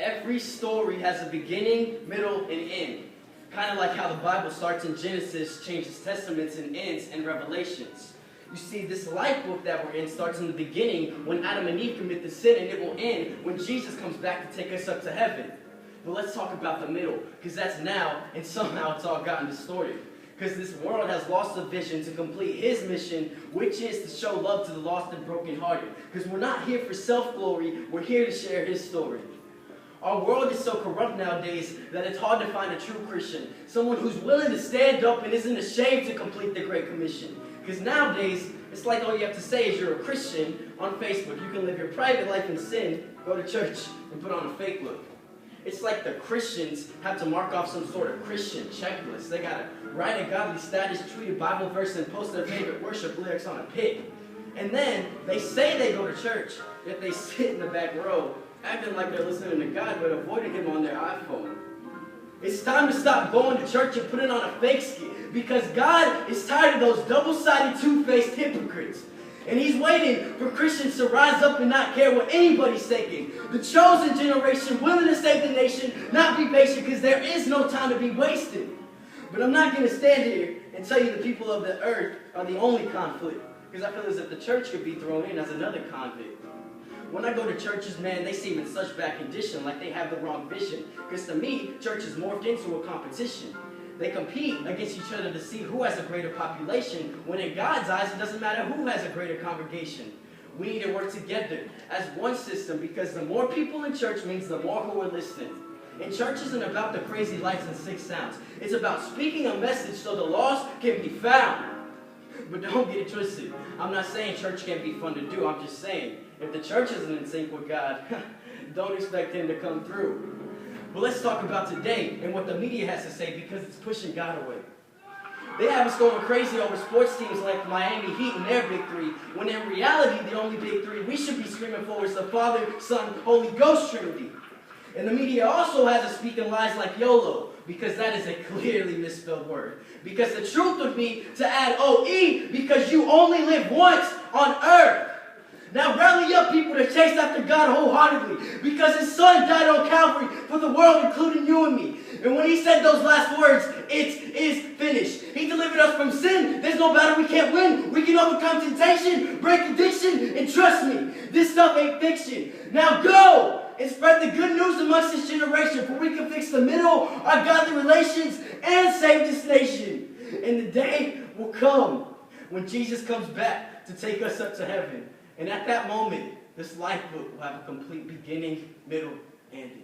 Every story has a beginning, middle, and end. Kind of like how the Bible starts in Genesis, changes Testaments, and ends in Revelations. You see, this life book that we're in starts in the beginning when Adam and Eve commit the sin, and it will end when Jesus comes back to take us up to heaven. But let's talk about the middle, because that's now, and somehow it's all gotten distorted. Because this world has lost the vision to complete his mission, which is to show love to the lost and brokenhearted. Because we're not here for self-glory, we're here to share his story. Our world is so corrupt nowadays that it's hard to find a true Christian. Someone who's willing to stand up and isn't ashamed to complete the Great Commission. Because nowadays, it's like all you have to say is you're a Christian on Facebook. You can live your private life in sin, go to church, and put on a fake look. It's like the Christians have to mark off some sort of Christian checklist. They got to write a godly status, tweet a Bible verse, and post their favorite worship lyrics on a pig. And then they say they go to church, yet they sit in the back row, acting like they're listening to God, but avoiding him on their iPhone. It's time to stop going to church and putting on a fake skin, because God is tired of those double-sided, two-faced hypocrites. And he's waiting for Christians to rise up and not care what anybody's thinking. The chosen generation willing to save the nation, not be patient, because there is no time to be wasted. But I'm not going to stand here and tell you the people of the earth are the only conflict, because I feel as if the church could be thrown in as another convict. When I go to churches, man, they seem in such bad condition, like they have the wrong vision. Because to me, church is morphed into a competition. They compete against each other to see who has a greater population, when in God's eyes, it doesn't matter who has a greater congregation. We need to work together as one system, because the more people in church means the more who are listening. And church isn't about the crazy lights and sick sounds. It's about speaking a message so the lost can be found. But don't get it twisted. I'm not saying church can't be fun to do. I'm just saying, if the church isn't in sync with God, don't expect him to come through. But let's talk about today and what the media has to say, because it's pushing God away. They have us going crazy over sports teams like Miami Heat and their big three, when in reality, the only big three we should be screaming for is the Father, Son, Holy Ghost Trinity. And the media also has us speaking lies like YOLO, because that is a clearly misspelled word. Because the truth would be to add OE, because you only live once on earth. Now rally up, people, to chase after God wholeheartedly, because his son died on Calvary for the world, including you and me. And when he said those last words, it is finished. He delivered us from sin. There's no battle we can't win. We can overcome temptation, break addiction, and trust me, this stuff ain't fiction. Now go and spread the good news amongst this generation, for we can fix the middle, our godly relations, and save this nation. And the day will come when Jesus comes back to take us up to heaven. And at that moment, this life book will have a complete beginning, middle, and end.